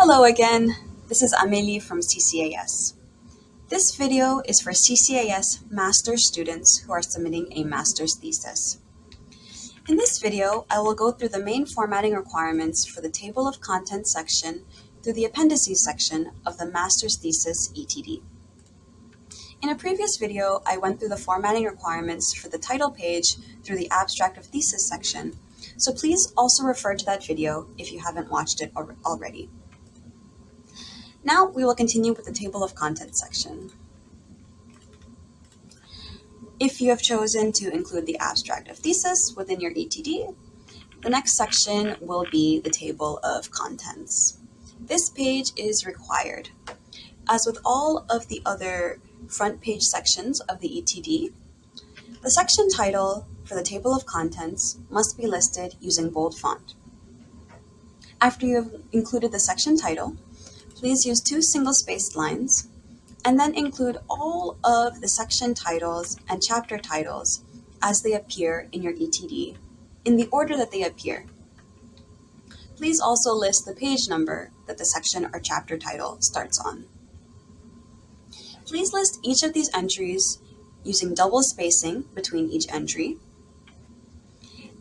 Hello again, this is Amélie from CCAS. This video is for CCAS master's students who are submitting a master's thesis. In this video, I will go through the main formatting requirements for the table of contents section through the Appendices section of the master's thesis ETD. In a previous video, I went through the formatting requirements for the title page through the Abstract of Thesis section, so please also refer to that video if you haven't watched it already. Now we will continue with the table of contents section. If you have chosen to include the Abstract of Thesis within your ETD, the next section will be the table of contents. This page is required. As with all of the other front page sections of the ETD, the section title for the table of contents must be listed using bold font. After you have included the section title, please use 2 single-spaced lines and then include all of the section titles and chapter titles as they appear in your ETD in the order that they appear. Please also list the page number that the section or chapter title starts on. Please list each of these entries using double spacing between each entry.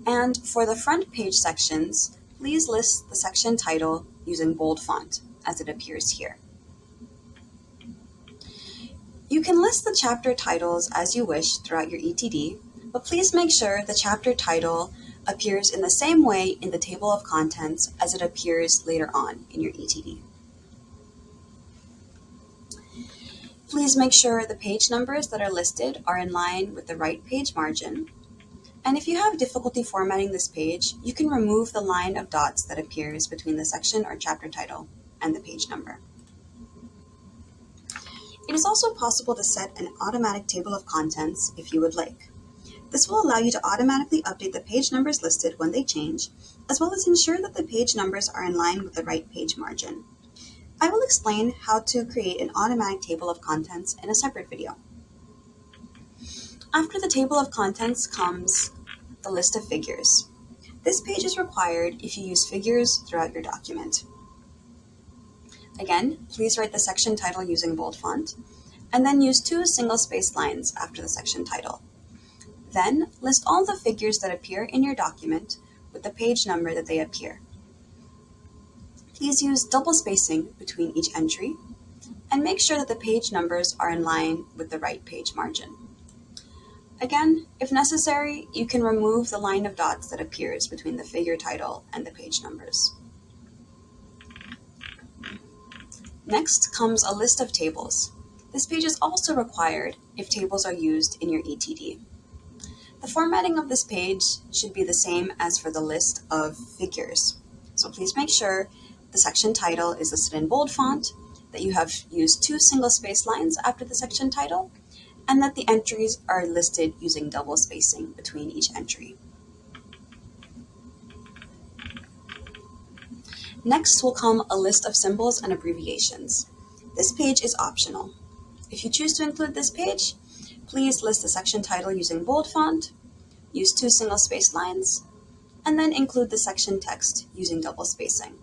And for the front page sections, please list the section title using bold font as it appears here. You can list the chapter titles as you wish throughout your ETD, but please make sure the chapter title appears in the same way in the table of contents as it appears later on in your ETD. Please make sure the page numbers that are listed are in line with the right page margin. And if you have difficulty formatting this page, you can remove the line of dots that appears between the section or chapter title and the page number. It is also possible to set an automatic table of contents if you would like. This will allow you to automatically update the page numbers listed when they change, as well as ensure that the page numbers are in line with the right page margin. I will explain how to create an automatic table of contents in a separate video. After the table of contents comes the list of figures. This page is required if you use figures throughout your document. Again, please write the section title using bold font, and then use 2 single-spaced lines after the section title. Then, list all the figures that appear in your document with the page number that they appear. Please use double spacing between each entry, and make sure that the page numbers are in line with the right page margin. Again, if necessary, you can remove the line of dots that appears between the figure title and the page numbers. Next comes a list of tables. This page is also required if tables are used in your ETD. The formatting of this page should be the same as for the list of figures. So please make sure the section title is listed in bold font, that you have used 2 single-spaced lines after the section title, and that the entries are listed using double spacing between each entry. Next will come a list of symbols and abbreviations. This page is optional. If you choose to include this page, please list the section title using bold font, use 2 single-spaced lines, and then include the section text using double spacing.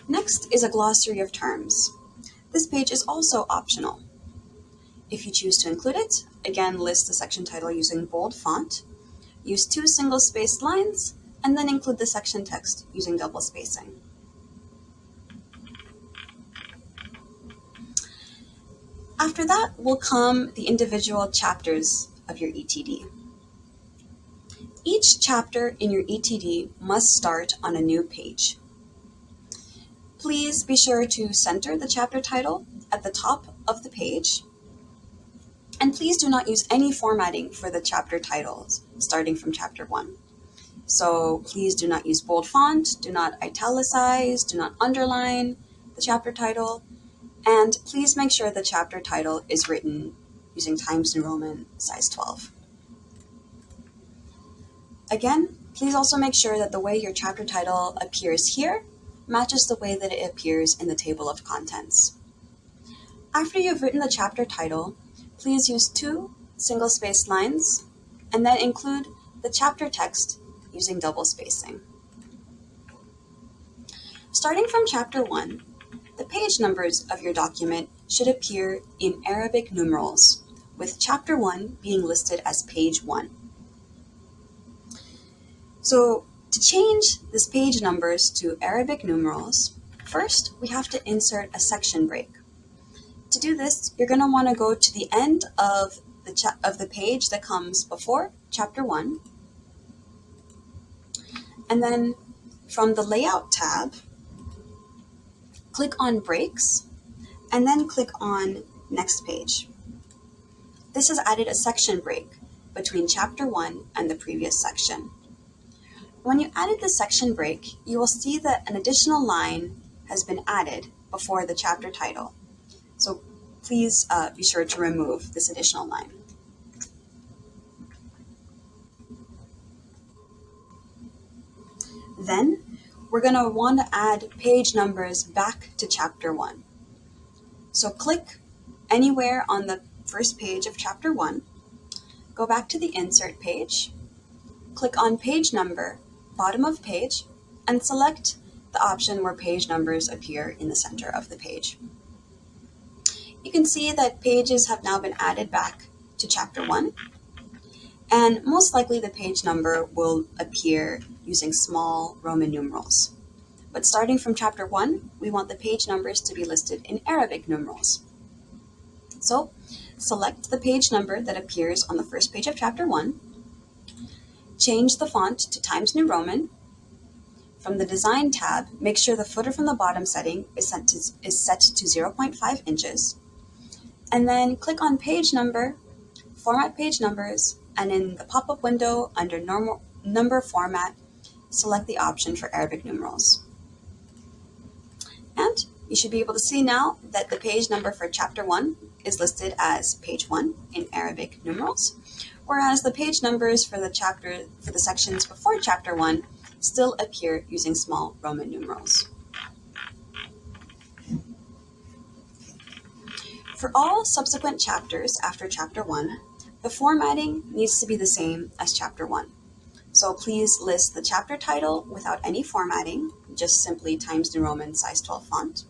Next is a glossary of terms. This page is also optional. If you choose to include it, again list the section title using bold font, use 2 single-spaced lines, and then include the section text using double spacing. After that will come the individual chapters of your ETD. Each chapter in your ETD must start on a new page. Please be sure to center the chapter title at the top of the page, and please do not use any formatting for the chapter titles starting from chapter 1. So please do not use bold font, do not italicize, do not underline the chapter title, and please make sure the chapter title is written using Times New Roman size 12. Again, please also make sure that the way your chapter title appears here matches the way that it appears in the table of contents. After you've written the chapter title, please use 2 single-spaced lines and then include the chapter text using double spacing. Starting from Chapter 1, the page numbers of your document should appear in Arabic numerals, with Chapter 1 being listed as page 1. So, to change this page numbers to Arabic numerals, first we have to insert a section break. To do this, you're going to want to go to the end of the page that comes before Chapter 1, and then from the Layout tab, click on Breaks, and then click on Next Page. This has added a section break between Chapter 1 and the previous section. When you added the section break, you will see that an additional line has been added before the chapter title. So please be sure to remove this additional line. Then we're going to want to add page numbers back to Chapter 1. So click anywhere on the first page of Chapter 1, go back to the Insert page, click on Page Number, bottom of page, and select the option where page numbers appear in the center of the page. You can see that pages have now been added back to Chapter 1, and most likely the page number will appear using small Roman numerals. But starting from Chapter 1, we want the page numbers to be listed in Arabic numerals. So select the page number that appears on the first page of Chapter 1, change the font to Times New Roman. From the Design tab, make sure the footer from the bottom setting is set to 0.5 inches, and then click on Page Number, Format Page Numbers, and in the pop-up window under Number Format, select the option for Arabic numerals. And you should be able to see now that the page number for Chapter 1 is listed as page 1 in Arabic numerals, whereas the page numbers for the sections before Chapter 1 still appear using small Roman numerals. For all subsequent chapters after Chapter 1, the formatting needs to be the same as Chapter 1. So please list the chapter title without any formatting, just simply Times New Roman size 12 font.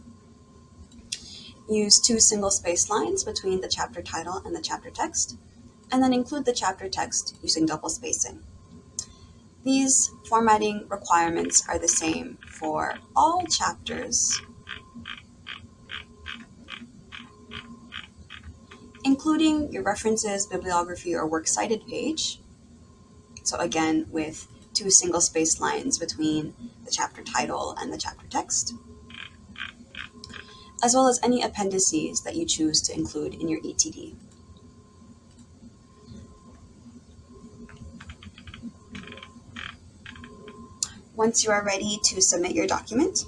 Use 2 single-spaced lines between the chapter title and the chapter text, and then include the chapter text using double spacing. These formatting requirements are the same for all chapters, including your references, bibliography, or works cited page. So again, with 2 single-spaced lines between the chapter title and the chapter text, as well as any appendices that you choose to include in your ETD. Once you are ready to submit your document,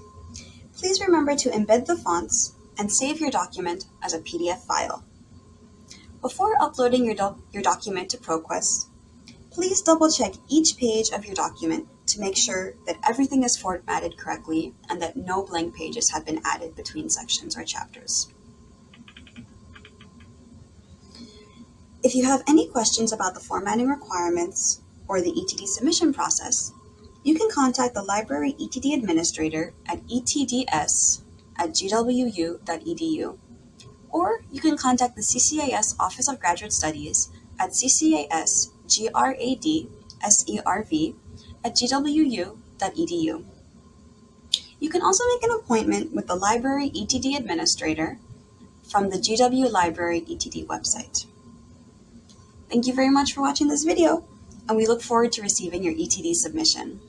please remember to embed the fonts and save your document as a PDF file. Before uploading your document to ProQuest, please double-check each page of your document to make sure that everything is formatted correctly and that no blank pages have been added between sections or chapters. If you have any questions about the formatting requirements or the ETD submission process, you can contact the library ETD administrator at etds@gwu.edu, or you can contact the CCAS Office of Graduate Studies at ccasgradserv@gwu.edu. You can also make an appointment with the library ETD administrator from the GW Library ETD website. Thank you very much for watching this video, and we look forward to receiving your ETD submission.